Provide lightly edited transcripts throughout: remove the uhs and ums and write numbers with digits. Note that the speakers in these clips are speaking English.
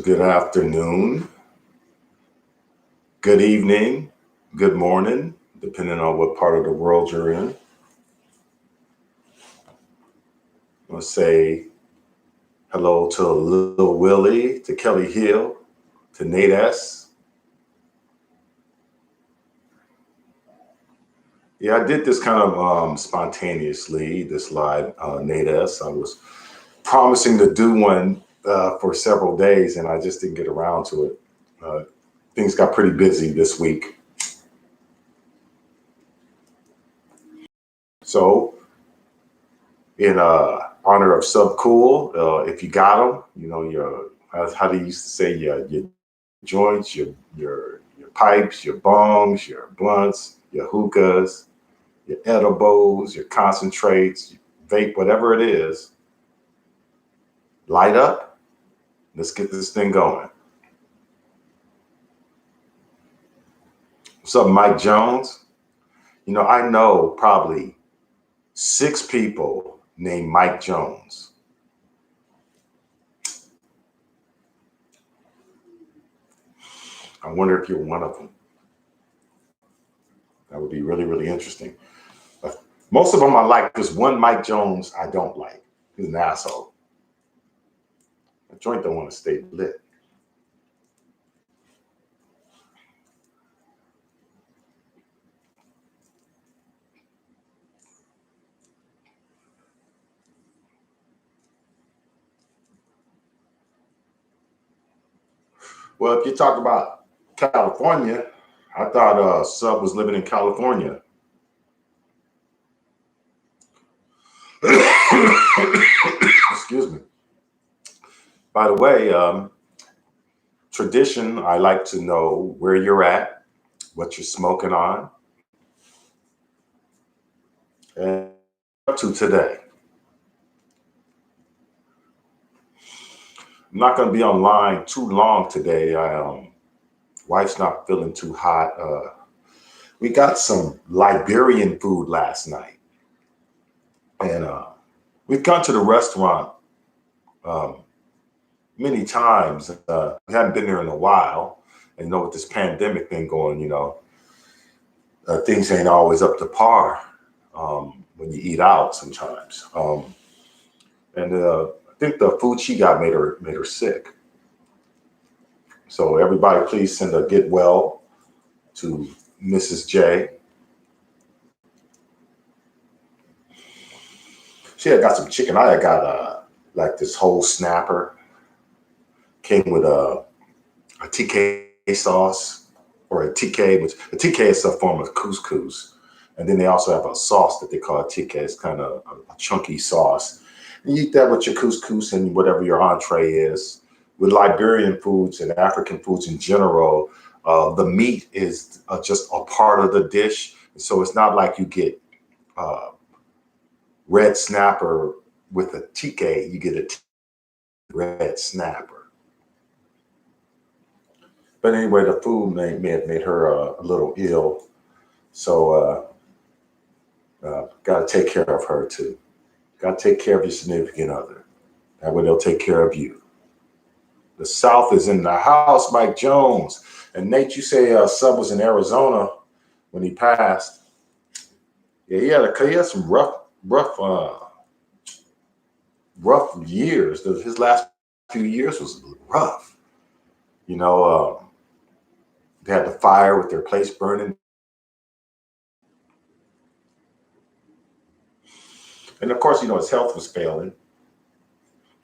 Good afternoon, good evening, good morning, depending on what part of the world you're in. Let's say hello to Lil Willie, to Kelly Hill, to Nate S. Yeah, I did this kind of spontaneously, this live Nate S. I was promising to do one for several days, and I just didn't get around to it. Things got pretty busy this week. So, in honor of Sub Cool, if you got them, your how they used to say your joints, your pipes, your bongs, your blunts, your hookahs, your edibles, your concentrates, your vape, whatever it is, light up. Let's get this thing going. What's up, Mike Jones? I know probably 6 people named Mike Jones. I wonder if you're one of them. That would be really, really interesting. Most of them I like. There's one Mike Jones I don't like. He's an asshole. The joint don't want to stay lit. Well, if you talk about California, I thought Sub was living in California. Excuse me. By the way, tradition, I like to know where you're at, what you're smoking on, and up to today. I'm not going to be online too long today. Wife's not feeling too hot. We got some Liberian food last night, and we've gone to the restaurant um, many times. We haven't been there in a while, and with this pandemic thing going, things ain't always up to par when you eat out sometimes. And I think the food she got made her sick. So everybody, please send a get well to Mrs. J. She had got some chicken. I had got like this whole snapper. Came with a TK sauce or a TK, which a TK is a form of couscous. And then they also have a sauce that they call a TK. It's kind of a chunky sauce. And you eat that with your couscous and whatever your entree is. With Liberian foods and African foods in general, the meat is just a part of the dish. So it's not like you get red snapper with a TK, you get a red snapper. But anyway, the food made her a little ill. So got to take care of her too. Got to take care of your significant other. That way they'll take care of you. The South is in the house, Mike Jones. And Nate, you say Sub was in Arizona when he passed. Yeah, he had some rough years. His last few years was rough. They had the fire with their place burning. And of course, his health was failing.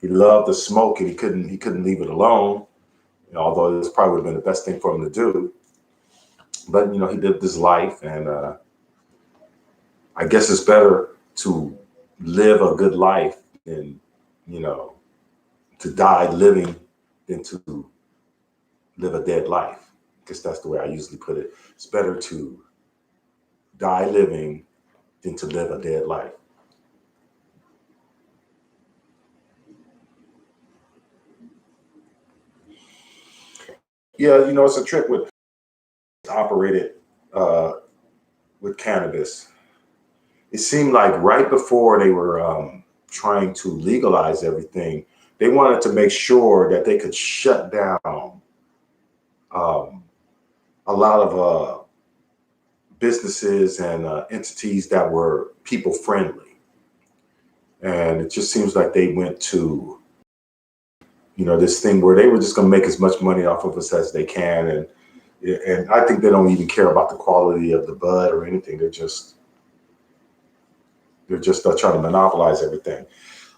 He loved the smoke and he couldn't leave it alone. Although this probably would have been the best thing for him to do. But he lived his life, and I guess it's better to live a good life than to die living than to live a dead life. I guess that's the way I usually put it. It's better to die living than to live a dead life. Yeah, it's a trick with operated with cannabis. It seemed like right before they were trying to legalize everything, they wanted to make sure that they could shut down um, a lot of businesses and entities that were people friendly. And it just seems like they went to, this thing where they were just going to make as much money off of us as they can. And I think they don't even care about the quality of the bud or anything. They're just trying to monopolize everything.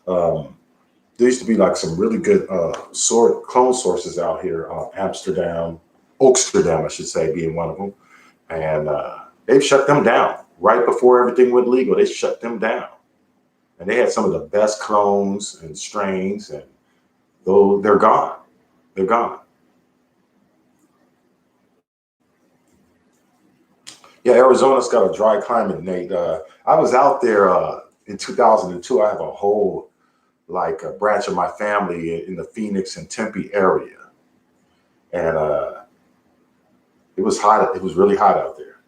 There used to be like some really good clone sources out here, Amsterdam, Oaksterdam, I should say, being one of them. And they've shut them down right before everything went legal. They shut them down. And they had some of the best clones and strains, and though they're gone. They're gone. Yeah, Arizona's got a dry climate, Nate. I was out there in 2002. I have a whole like a branch of my family in the Phoenix and Tempe area, and it was hot. It was really hot out there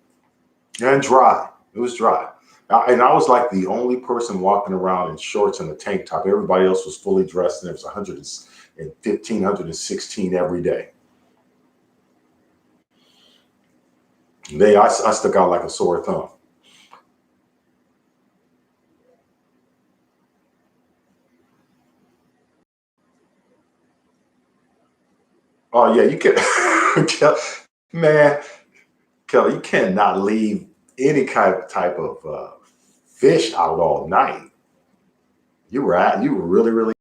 and dry. It was dry. And I was like the only person walking around in shorts and a tank top. Everybody else was fully dressed, and it was 115, 116 every day. I stuck out like a sore thumb. Oh yeah, you can, man, Kelly, you cannot leave any kind of type of fish out all night. You were really, really.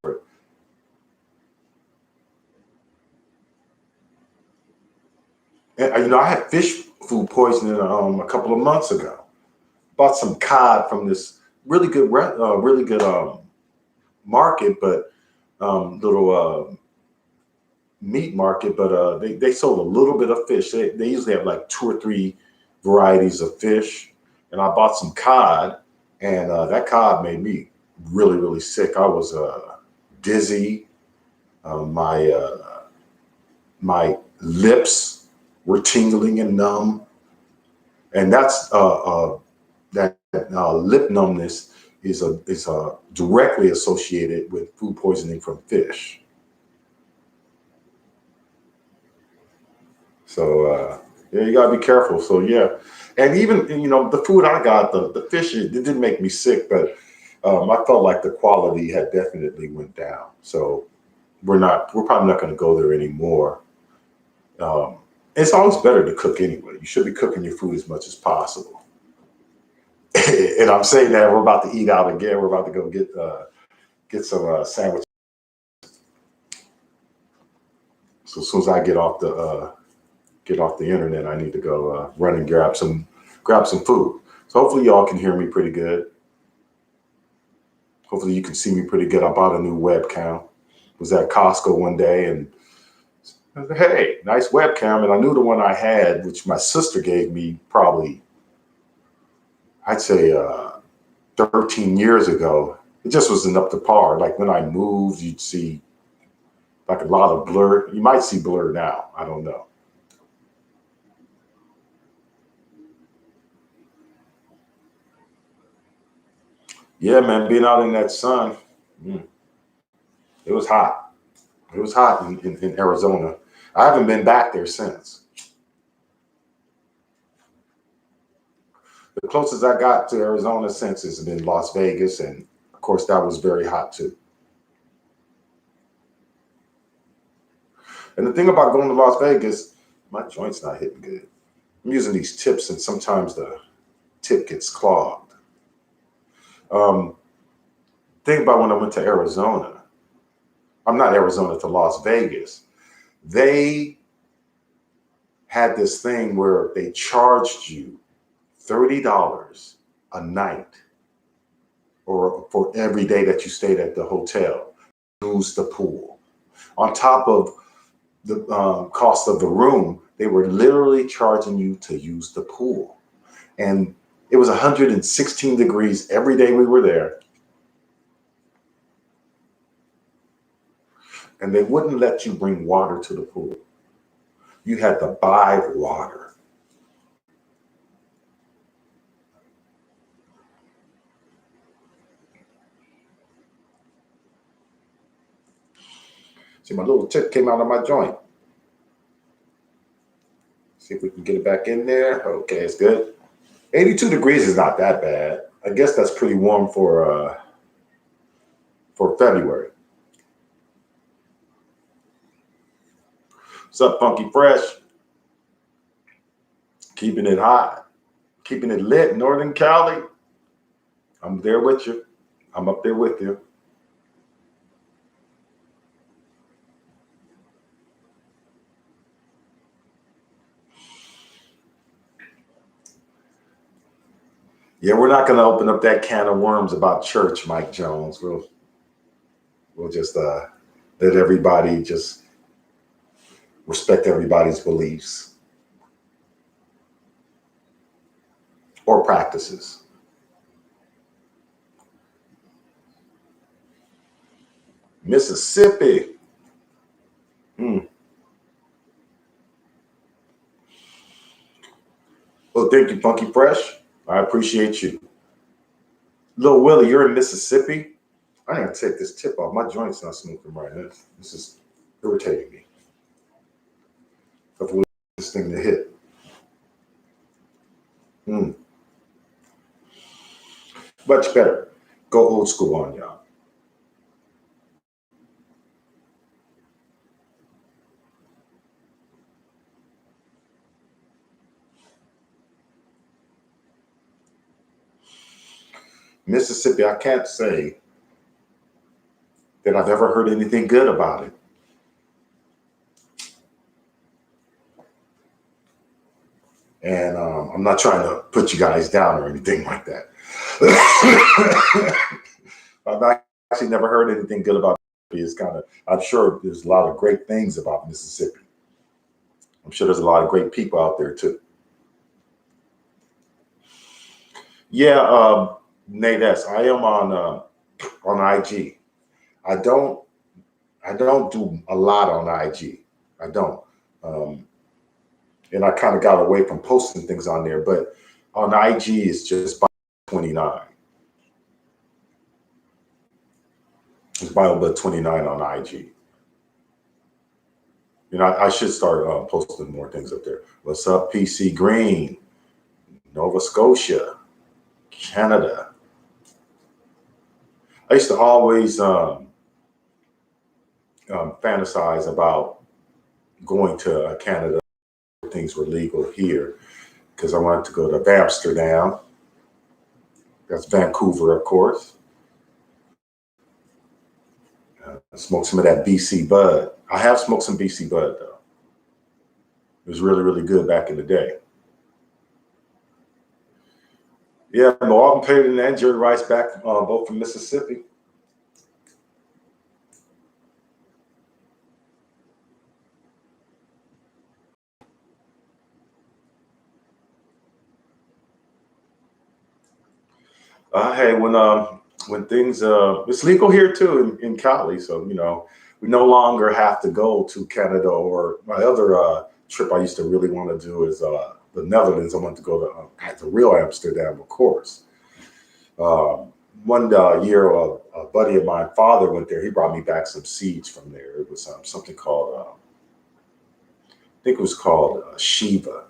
And, I had fish food poisoning a couple of months ago. Bought some cod from this really good market, but little meat market. But they sold a little bit of fish. They usually have like two or three varieties of fish, and I bought some cod, and that cod made me really, really sick. I was dizzy. My lips were tingling and numb, and that lip numbness is directly associated with food poisoning from fish. So yeah, you gotta be careful. So yeah, and even the food I got, the fish, it didn't make me sick, but I felt like the quality had definitely went down. So we're probably not going to go there anymore. Um, it's always better to cook anyway. You should be cooking your food as much as possible. And I'm saying that we're about to eat out again. We're about to go get some sandwich. So as soon as I get off the internet, I need to go run and grab some food. So hopefully y'all can hear me pretty good. Hopefully you can see me pretty good. I bought a new webcam. Was at Costco one day and I said, hey, nice webcam. And I knew the one I had, which my sister gave me probably, I'd say 13 years ago. It just wasn't up to par. Like when I moved, you'd see like a lot of blur. You might see blur now. I don't know. Yeah, man, being out in that sun, mm, it was hot. It was hot in Arizona. I haven't been back there since. The closest I got to Arizona since has been Las Vegas, and of course that was very hot too. And the thing about going to Las Vegas, my joint's not hitting good. I'm using these tips, and sometimes the tip gets clogged. Um, Think about when I went to Arizona. I'm not Arizona to Las Vegas. They had this thing where they charged you $30 a night or for every day that you stayed at the hotel, use the pool. On top of the cost of the room, they were literally charging you to use the pool. And it was 116 degrees every day we were there. And they wouldn't let you bring water to the pool. You had to buy water. See, my little tip came out of my joint. See if we can get it back in there. Okay, it's good. 82 degrees is not that bad. I guess that's pretty warm for February. What's up, Funky Fresh? Keeping it hot, keeping it lit, Northern Cali. I'm there with you. I'm up there with you. Yeah, we're not going to open up that can of worms about church, Mike Jones. We'll just let everybody just respect everybody's beliefs or practices. Mississippi. Well, thank you, Funky Fresh. I appreciate you. Lil Willie, you're in Mississippi? I gotta take this tip off. My joint's not smoking right now. This is irritating me. I've waited for this thing to hit. Much better. Go old school on y'all. Mississippi, I can't say that I've ever heard anything good about it. And I'm not trying to put you guys down or anything like that. I've actually never heard anything good about Mississippi. It's kind of, I'm sure there's a lot of great things about Mississippi. I'm sure there's a lot of great people out there too. Yeah, Nate S. I am on IG. I don't do a lot on IG. I don't. And I kind of got away from posting things on there, but on IG it's just Biobud29. It's Biobud29 on IG. You know, I should start posting more things up there. What's up, PC Green, Nova Scotia, Canada. I used to always fantasize about going to Canada. Things were legal here because I wanted to go to Amsterdam. That's Vancouver, of course. Smoke some of that BC bud. I have smoked some BC bud though. It was really, really good back in the day. Yeah, Marvin Payton and Jerry Rice back, both from Mississippi. Hey, when things it's legal here too in Cali, so you know we no longer have to go to Canada. Or my other trip I used to really want to do is the Netherlands. I want to go to the real Amsterdam, of course. One year, a buddy of mine, father went there. He brought me back some seeds from there. It was something called, I think it was called Shiva.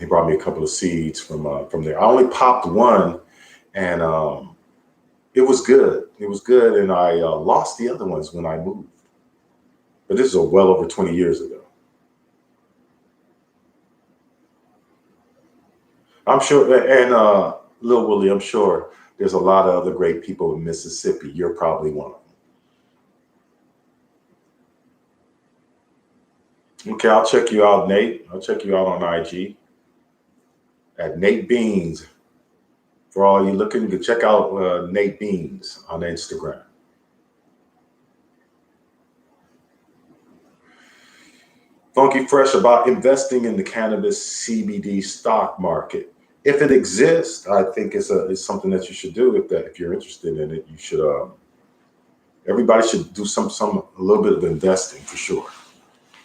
He brought me a couple of seeds from there. I only popped one, and it was good. It was good, and I lost the other ones when I moved. But this is well over 20 years ago. I'm sure, and Lil Willie, I'm sure there's a lot of other great people in Mississippi. You're probably one of them. Okay, I'll check you out, Nate. I'll check you out on IG at Nate Beans. For all you looking, to check out Nate Beans on Instagram. Funky Fresh about investing in the cannabis CBD stock market. If it exists, I think it's something that you should do. If you're interested in it, you should. Everybody should do a little bit of investing for sure.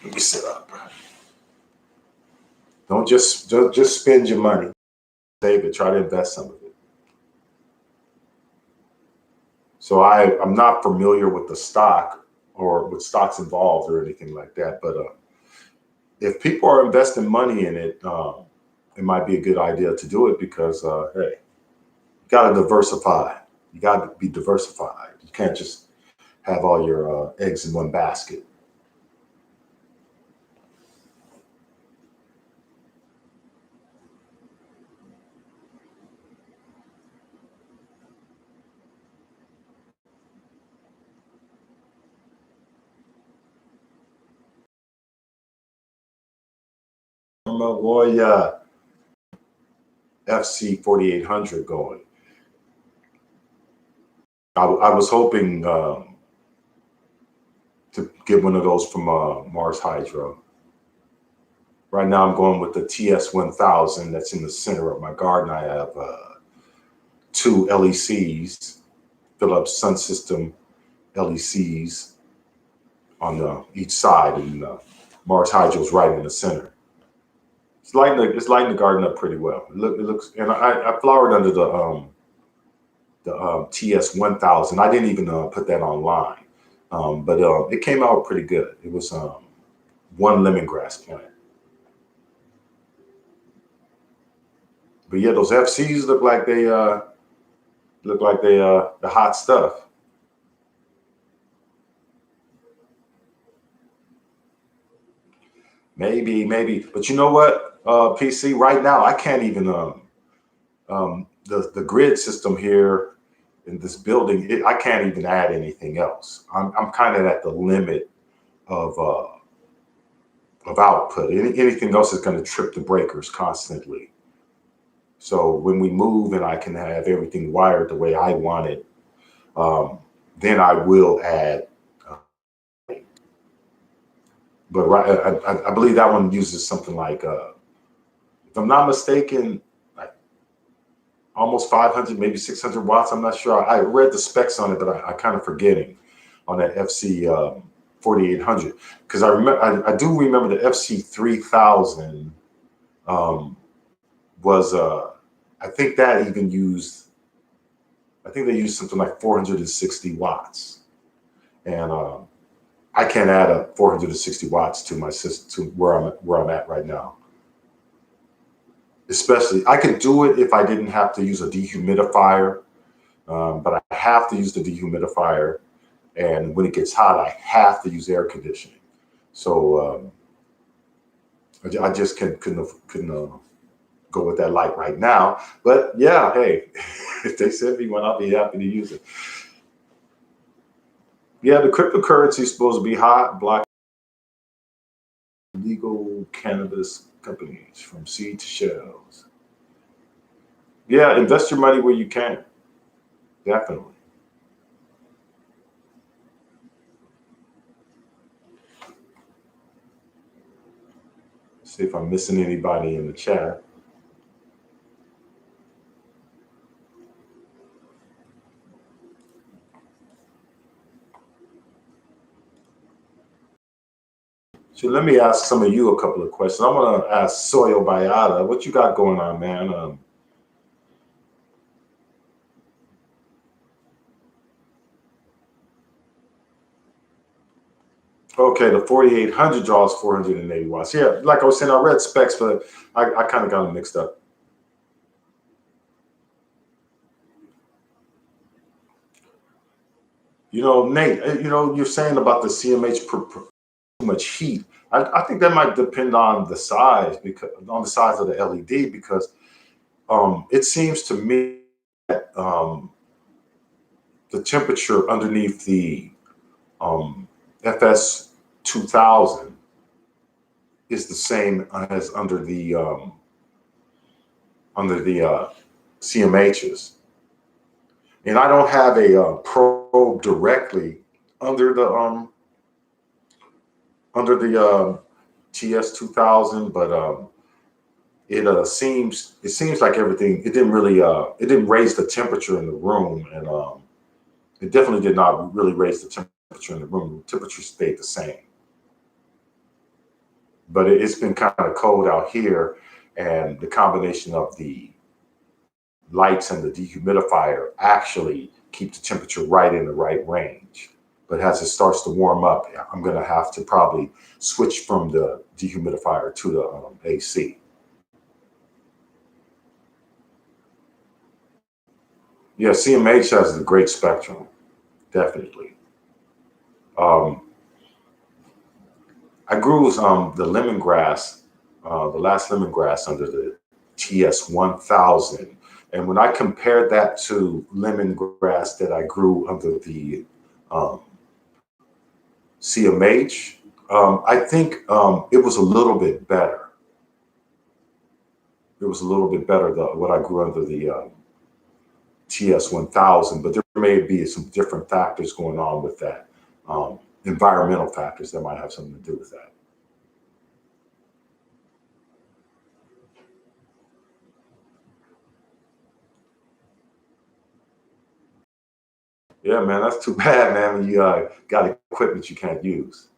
Let me sit up. Don't just spend your money. Save it. Try to invest some of it. So I'm not familiar with the stock or with stocks involved or anything like that. But if people are investing money in it, it might be a good idea to do it because, hey, you got to diversify. You got to be diversified. You can't just have all your eggs in one basket. Boy, FC 4800 going. I was hoping to get one of those from Mars Hydro. Right now, I'm going with the TS 1000 that's in the center of my garden. I have two LECs, Philips Sun System LECs on each side, and Mars Hydro's right in the center. It's lighting the garden up pretty well. It looks, and I flowered under the TS 1000. I didn't even put that online, but it came out pretty good. It was one lemongrass plant. But yeah, those FCs look like they the hot stuff. Maybe, but you know what, PC? Right now, I can't even the grid system here in this building. I can't even add anything else. I'm kind of at the limit of output. Anything else is going to trip the breakers constantly. So when we move and I can have everything wired the way I want it, then I will add. But I believe that one uses something like, if I'm not mistaken, like almost 500, maybe 600 watts. I'm not sure. I read the specs on it, but I kind of forgetting on that FC 4800 because I do remember the FC 3000 was I think that even used. I think they used something like 460 watts, and I can't add a 460 watts to my system to where I'm at right now. Especially, I could do it if I didn't have to use a dehumidifier, but I have to use the dehumidifier, and when it gets hot, I have to use air conditioning. So I just couldn't go with that light right now. But yeah, hey, if they send me one, I'll be happy to use it. Yeah, the cryptocurrency is supposed to be hot, block legal cannabis companies from seed to shells. Yeah, invest your money where you can. Definitely. See if I'm missing anybody in the chat. So let me ask some of you a couple of questions. I'm gonna ask Soil Biata, what you got going on, man? Okay, the 4800 draws 480 watts. Yeah, like I was saying, I read specs, but I kind of got them mixed up. You know, Nate, you're saying about the CMH too much heat. I think that might depend on the size because on the size of the LED because it seems to me that the temperature underneath the FS 2000 is the same as under the CMHs, and I don't have a probe directly under the TS 2000, but it seems like everything it didn't raise the temperature in the room, and it definitely did not really raise the temperature in the room. The temperature stayed the same, but it's been kind of cold out here, and the combination of the lights and the dehumidifier actually keep the temperature right in the right range. But as it starts to warm up, I'm going to have to probably switch from the dehumidifier to the AC. Yeah, CMH has a great spectrum, definitely. Um, I grew the lemongrass, the last lemongrass under the TS 1000. And when I compared that to lemongrass that I grew under the um, CMH, I think it was a little bit better. It was a little bit better than what I grew under the TS 1000, but there may be some different factors going on with that, environmental factors that might have something to do with that. Yeah, man, that's too bad, man, when you got equipment you can't use.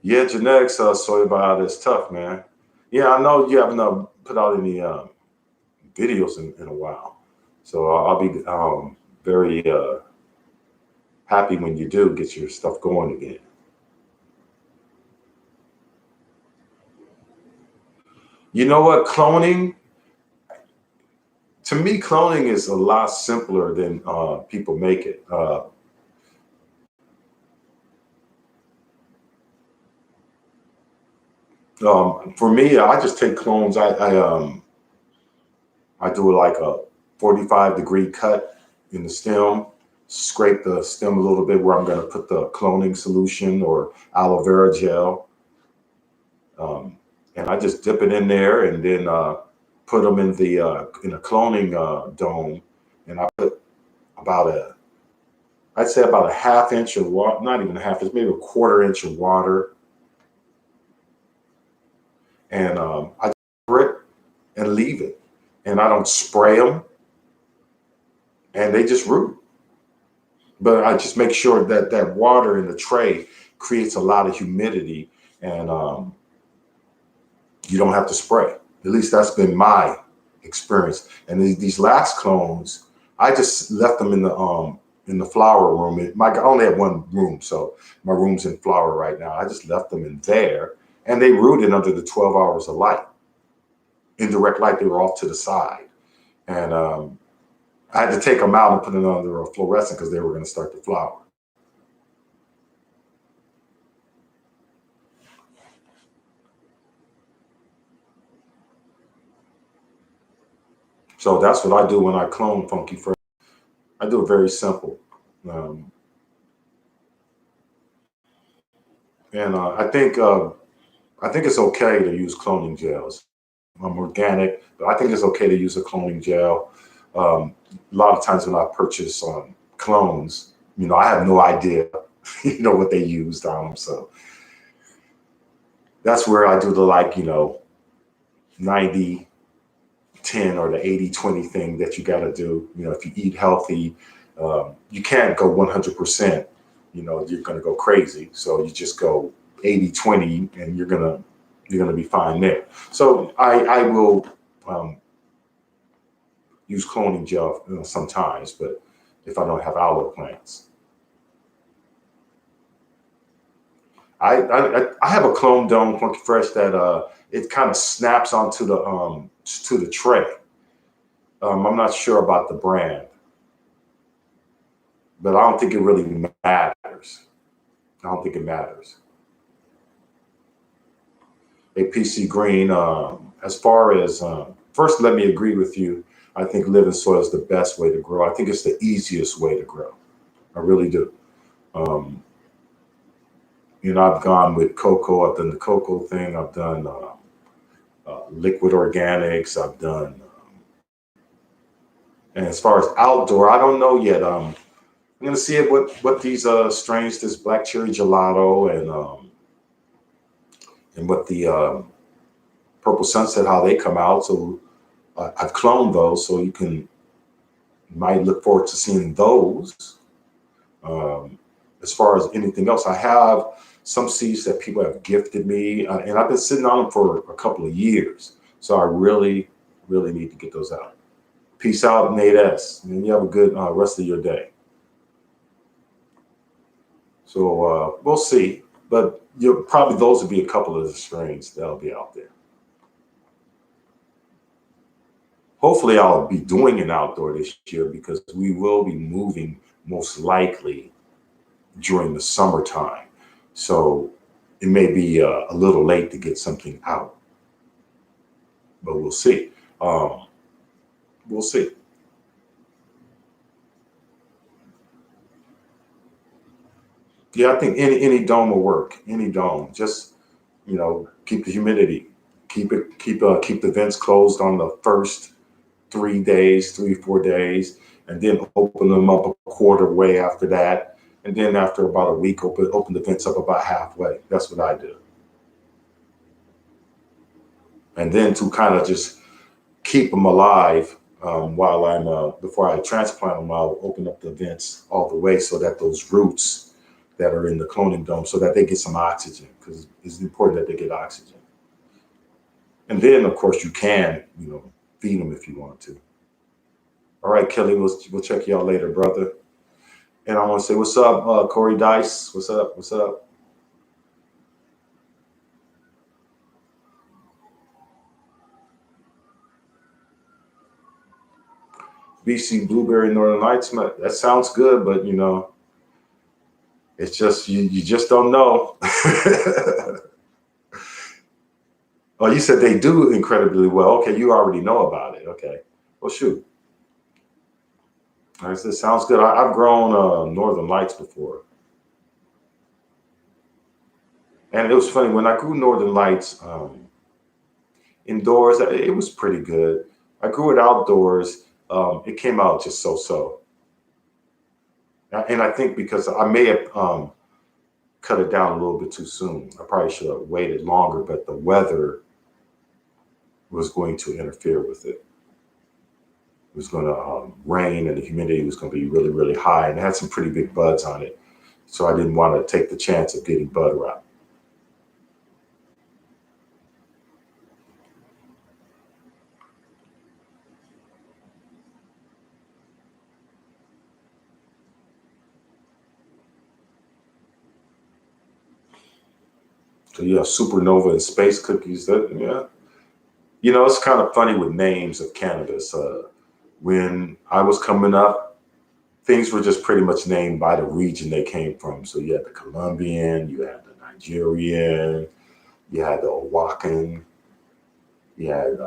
Yeah, genetics soy bio is tough, man. Yeah, I know you haven't put out any videos in a while. So I'll be very happy when you do get your stuff going again. You know what? Cloning, to me, cloning is a lot simpler than people make it. For me, I just take clones. I do like a 45-degree cut in the stem, scrape the stem a little bit where I'm going to put the cloning solution or aloe vera gel. And I just dip it in there and then put them in a cloning dome. And I put about I'd say about a half inch of water, not even a half, it's maybe a quarter inch of water. And I pour it and leave it. And I don't spray them and they just root. But I just make sure that that water in the tray creates a lot of humidity and you don't have to spray. At least that's been my experience. And these last clones, I just left them in the flower room. I only have one room, so my room's in flower right now. I just left them in there, and they rooted under the 12 hours of light, indirect light. They were off to the side, and I had to take them out and put them under a fluorescent because they were going to start to flower. So that's what I do when I clone Funky Fresh. I do it very simple. Um, and I think it's okay to use cloning gels. I'm organic, but I think it's okay to use a cloning gel. A lot of times when I purchase clones, I have no idea, what they used on them. So that's where I do the 90-10 or the 80-20 thing that you got to do. If you eat healthy, you can't go 100%. You're going to go crazy. So you just go 80-20 and you're gonna be fine there. So I will use cloning gel sometimes, but if I don't have aloe plants, I have a clone dome Funky Fresh that it kind of snaps onto the tray. I'm not sure about the brand, but I don't think it really matters. I don't think it matters. APC Green, as far as first, let me agree with you. I think living soil is the best way to grow. I think it's the easiest way to grow. I really do. Um, I've gone with cocoa. I've done the cocoa thing. I've done liquid organics. I've done, and as far as outdoor, I don't know yet. I'm gonna see what these strains, this black cherry gelato and what the purple sunset, how they come out. So I've cloned those, so might look forward to seeing those. Um, as far as anything else, I have some seeds that people have gifted me, and I've been sitting on them for a couple of years. So I really, really need to get those out. Peace out, Nate S. And you have a good rest of your day. So we'll see. But you'll probably those will be a couple of the strains that'll be out there. Hopefully, I'll be doing an outdoor this year because we will be moving most likely during the summertime. So it may be a little late to get something out, but we'll see. We'll see. Yeah, I think any dome will work. Any dome, just keep the humidity, keep the vents closed on the first 3 days, 3 4 days, and then open them up a quarter way after that, and then after about a week, open the vents up about halfway. That's what I do, and then to kind of just keep them alive while I'm before I transplant them, I'll open up the vents all the way so that those roots that are in the cloning dome, so that they get some oxygen, because it's important that they get oxygen. And then, of course, you can feed them if you want to. All right, Kelly, we'll check y'all later, brother. And I want to say what's up, Corey Dice. What's up? What's up? BC Blueberry Northern Lights. That sounds good, but it's just you just don't know. Oh, you said they do incredibly well. Okay, you already know about it. Okay. Well, shoot. I said, sounds good. I've grown Northern Lights before. And it was funny, when I grew Northern Lights indoors, it was pretty good. I grew it outdoors. It came out just so. And I think because I may have cut it down a little bit too soon. I probably should have waited longer, but the weather was going to interfere with it. It was going to rain, and the humidity was going to be really, really high, and it had some pretty big buds on it. So I didn't want to take the chance of getting bud rot. So you have supernova and space cookies. Yeah. It's kind of funny with names of cannabis. When I was coming up, things were just pretty much named by the region they came from. So you had the Colombian, you had the Nigerian, you had the Oaxacan, you had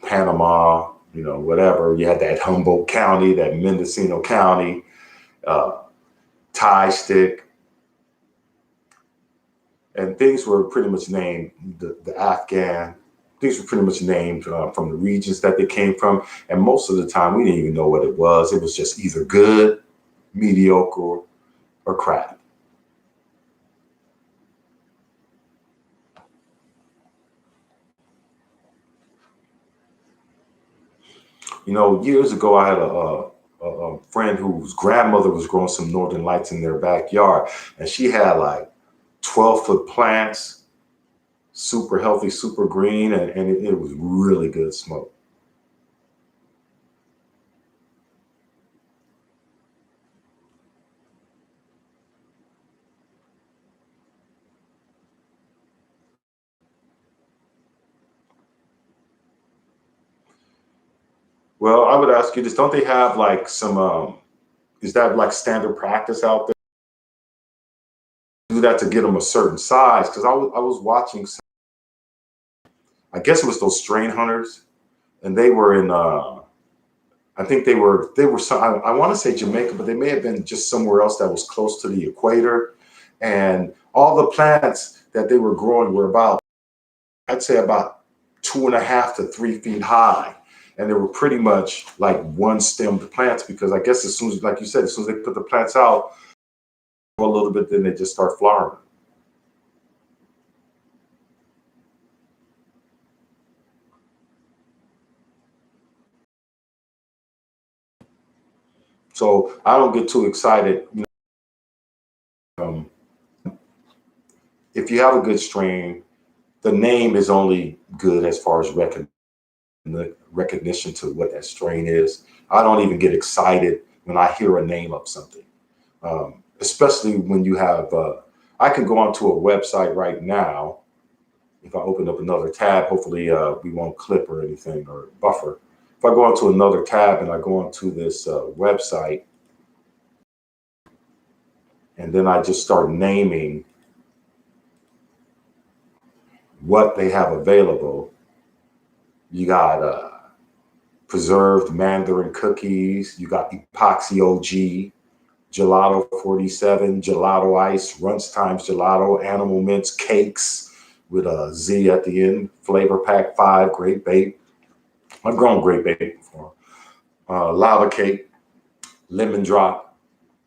Panama, whatever. You had that Humboldt County, that Mendocino County, Thai stick. And things were pretty much named, the Afghan, things were pretty much named from the regions that they came from. And most of the time, we didn't even know what it was. It was just either good, mediocre, or crap. Years ago, I had a friend whose grandmother was growing some Northern Lights in their backyard. And she had like 12-foot plants, super healthy, super green, and it was really good smoke. Well, I would ask you this: don't they have like some? Is that like standard practice out there? Do that to get them a certain size? Because I was watching. I guess it was those strain hunters, and they were in. I think they were some. I want to say Jamaica, but they may have been just somewhere else that was close to the equator, and all the plants that they were growing were about, I'd say, about 2.5 to 3 feet high. And they were pretty much like one stemmed plants, because I guess as soon as, like you said, as soon as they put the plants out a little bit, then they just start flowering. So I don't get too excited. Um, if you have a good strain, the name is only good as far as recognition to what that strain is. I don't even get excited when I hear a name of something, especially when you have. I can go onto a website right now. If I open up another tab, hopefully we won't clip or anything or buffer. If I go onto another tab and I go onto this website, and then I just start naming what they have available, you got preserved mandarin cookies, you got epoxy OG, gelato 47, gelato ice, Runch Times gelato, animal mints cakes with a Z at the end, flavor pack 5, grape bait. I've grown grape bait before. Lava cake, lemon drop,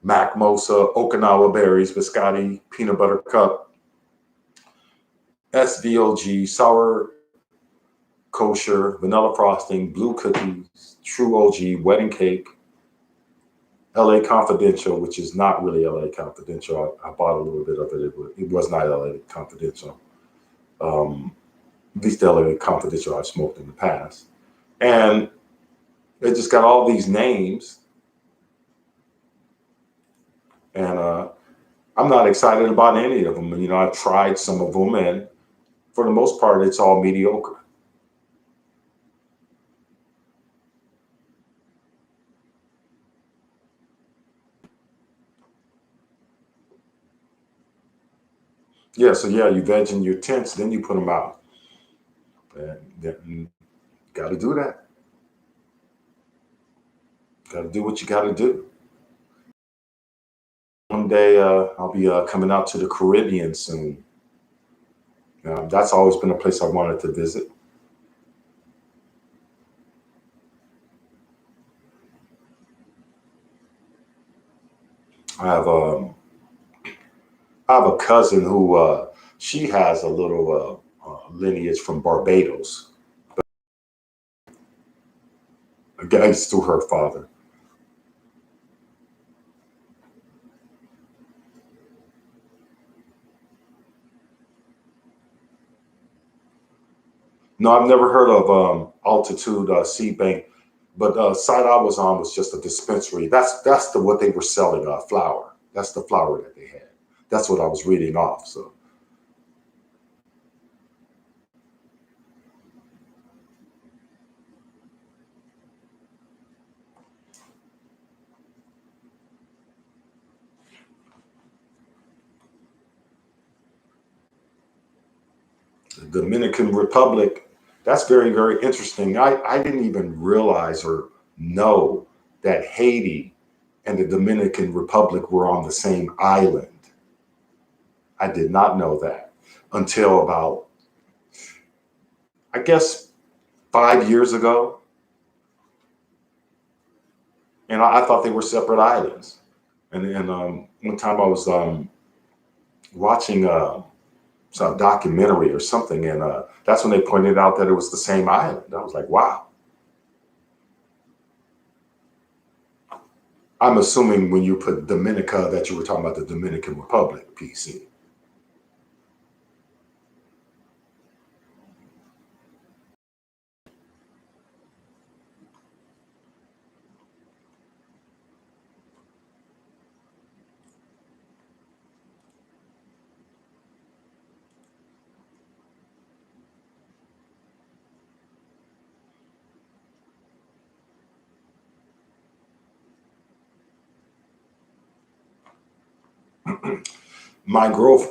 mac mosa, Okinawa berries, biscotti, peanut butter cup, SVOG, sour kosher, vanilla frosting, blue cookies, true OG, wedding cake, LA Confidential, which is not really LA Confidential. I bought a little bit of it. It was not LA Confidential. At least the LA Confidential I've smoked in the past. And they just got all these names. And I'm not excited about any of them. You know, I've tried some of them, and for the most part, it's all mediocre. Yeah, so yeah, you veg in your tents, then you put them out. And you got to do that. Got to do what you got to do. One day I'll be coming out to the Caribbean soon. That's always been a place I wanted to visit. I have I have a cousin who she has a little lineage from Barbados. I guess through her father. No, I've never heard of Altitude Seed Bank, but site I was on was just a dispensary. That's the what they were selling, flour. That's the flour that they had. That's what I was reading off. So the Dominican Republic, that's very, very interesting. I didn't even realize or know that Haiti and the Dominican Republic were on the same island. I did not know that until about, I guess, 5 years ago. And I thought they were separate islands. And one time I was watching some documentary or something, and that's when they pointed out that it was the same island. I was like, wow. I'm assuming when you put Dominica that you were talking about the Dominican Republic, PC.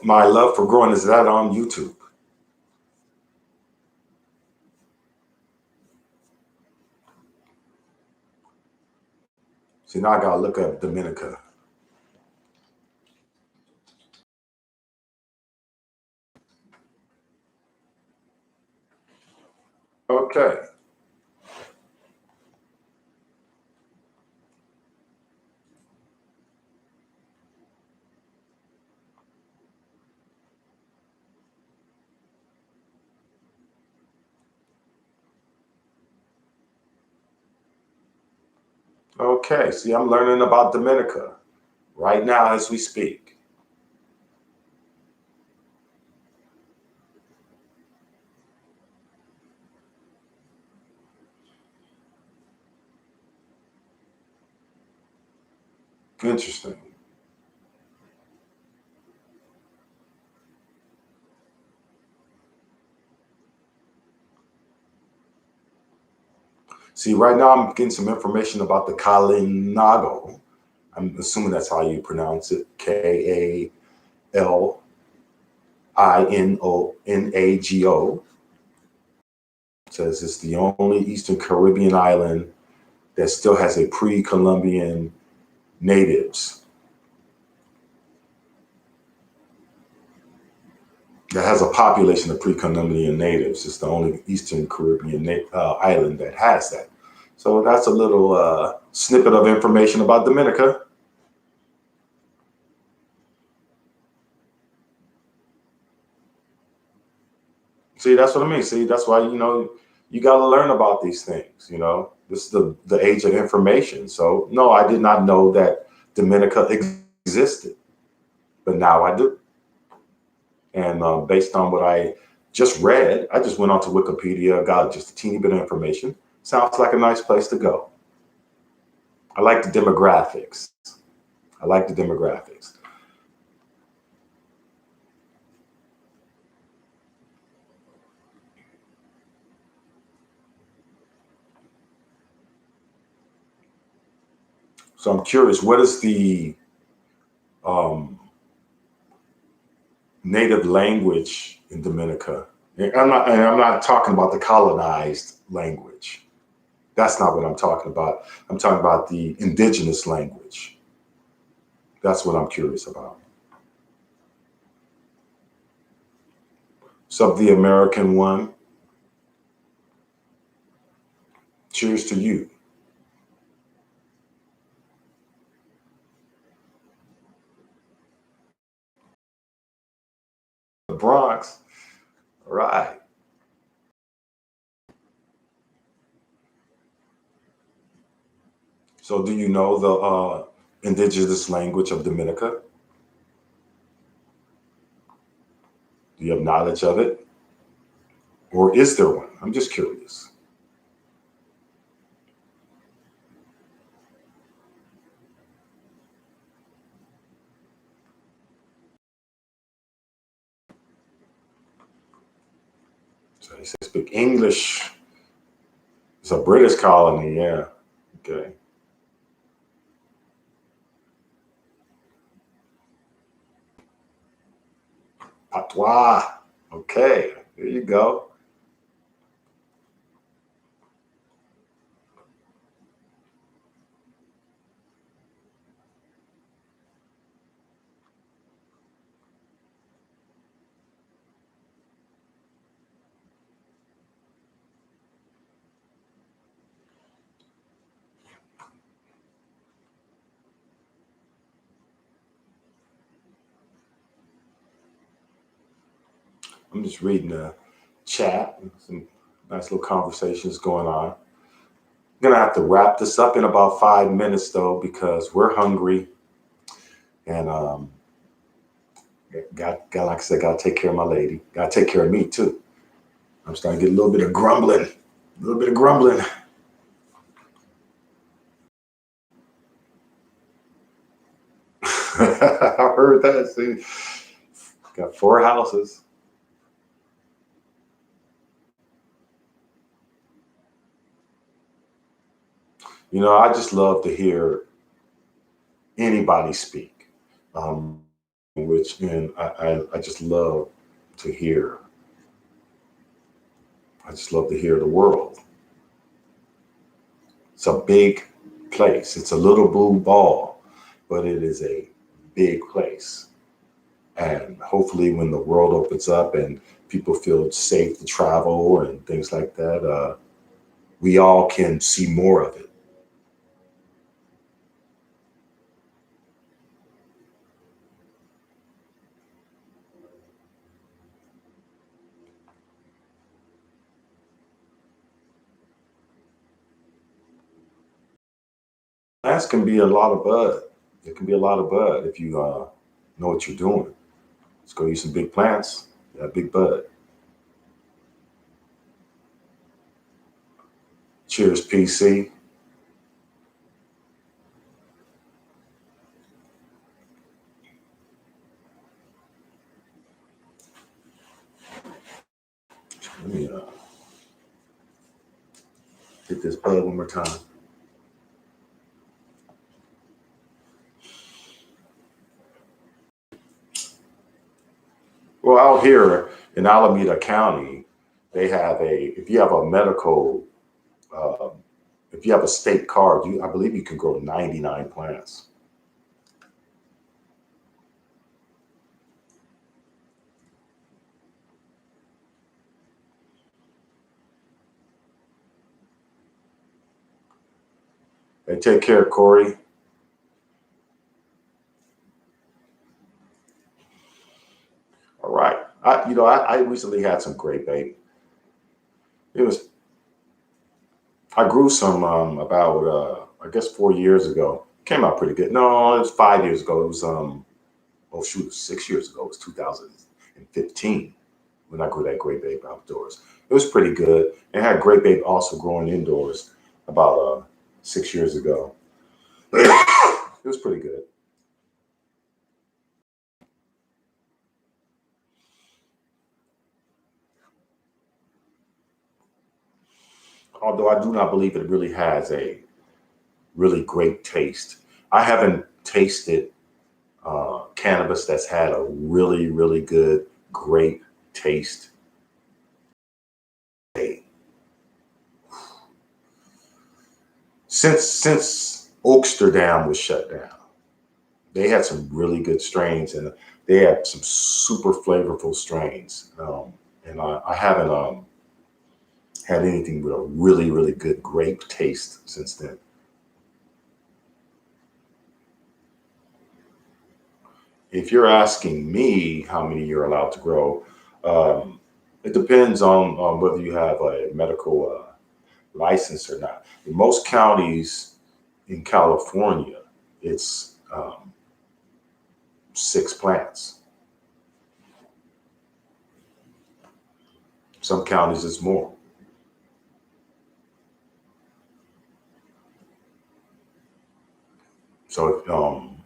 My love for growing is that on YouTube. See, now I gotta look up Dominica. Okay. Okay. See, I'm learning about Dominica right now as we speak. Interesting. See, right now I'm getting some information about the Kalinago. I'm assuming that's how you pronounce it. Kalinago. It says it's the only Eastern Caribbean island that still has a pre-Columbian natives. That has a population of pre-Columbian natives. It's the only Eastern Caribbean island that has that. So that's a little snippet of information about Dominica. See, that's what I mean. See, that's why, you got to learn about these things. This is the age of information. So, no, I did not know that Dominica existed, but now I do. And based on what I just read, I just went onto Wikipedia, got just a teeny bit of information. Sounds like a nice place to go. I like the demographics. I like the demographics. So I'm curious, what is the um, native language in Dominica? And I'm not talking about the colonized language. That's not what I'm talking about. I'm talking about the indigenous language. That's what I'm curious about. So the American one, cheers to you. The Bronx, right. So do you know the indigenous language of Dominica? Do you have knowledge of it? Or is there one? I'm just curious. So they speak English. It's a British colony, yeah. Okay. Patois. Okay, there you go. I'm just reading the chat. Some nice little conversations going on. I'm gonna have to wrap this up in about 5 minutes though, because we're hungry and got like I said, gotta take care of my lady. Gotta take care of me too. I'm starting to get a little bit of grumbling. A little bit of grumbling. I heard that. See, got 4 houses. I just love to hear anybody speak. Um, which and I just love to hear. I just love to hear the world. It's a big place. It's a little blue ball, but it is a big place. And hopefully, when the world opens up and people feel safe to travel and things like that, we all can see more of it. Plants can be a lot of bud. It can be a lot of bud if you know what you're doing. Let's go use some big plants. Yeah, big bud. Cheers, PC. Let me hit this bud one more time. Well, out here in Alameda County, they have if you have a medical, uh, if you have a state card, I believe you can grow 99 plants. Hey, take care, Corey. All right. I recently had some grape ape. It was, I grew some about, I guess 4 years ago. Came out pretty good. No, it was 5 years ago. It was, oh shoot, 6 years ago. It was 2015 when I grew that grape ape outdoors. It was pretty good. And had grape ape also growing indoors about 6 years ago. It was pretty good. Although I do not believe it really has a really great taste. I haven't tasted cannabis that's had a really, really good grape taste. Since Oaksterdam was shut down, they had some really good strains, and they had some super flavorful strains. And I haven't had anything with a really, really good grape taste since then. If you're asking me how many you're allowed to grow, um, it depends on whether you have a medical license or not. In most counties in California, it's 6 plants. Some counties it's more. So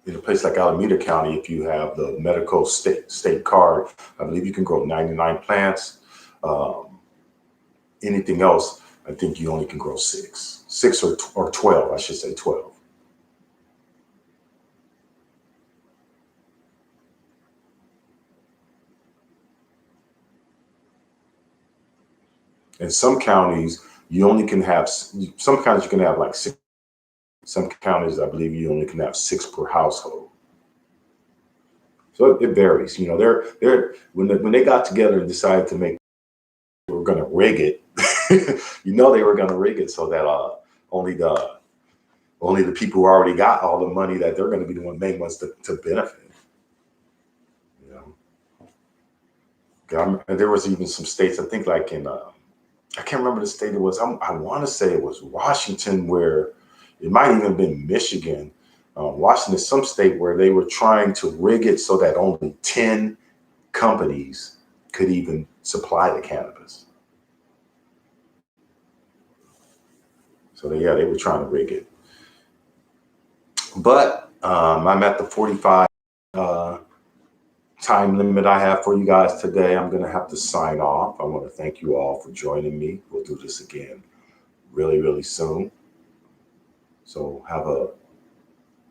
in a place like Alameda County, if you have the medical state card, I believe you can grow 99 plants. Um, Anything else, I think you only can grow six or 12. I should say 12. In some counties, you only can have some counties you can have like 6. Some counties, I believe, you only can have 6 per household. So it varies. You know, they're when they got together and decided to make, they were going to rig it. You know, they were going to rig it so that only the only the people who already got all the money, that they're going to be the main ones to benefit. You know, and there was even some states, I think, like in I can't remember the state it was. I want to say it was Washington, where it might even have been Michigan. Washington is some state where they were trying to rig it so that only 10 companies could even supply the cannabis. So they were trying to rig it. But I'm at the 45 uh, time limit I have for you guys today. I'm going to have to sign off. I want to thank you all for joining me. We'll do this again really, really soon. So have a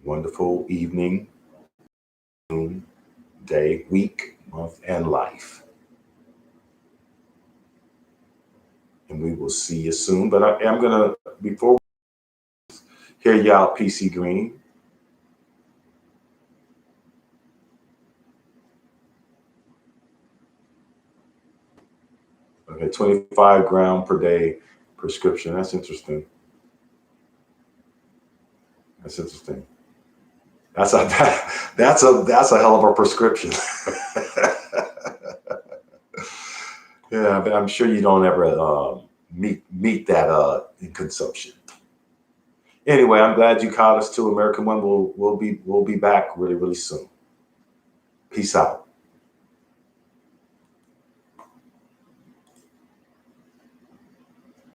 wonderful evening, day, week, month, and life. And we will see you soon. But I am going to, before we hear you out, PC Green. Okay, 25 gram per day prescription. That's interesting. That's interesting. That's a that's a hell of a prescription. Yeah, but I'm sure you don't ever meet that in consumption. Anyway, I'm glad you caught us too. American One will be back really, really soon. Peace out.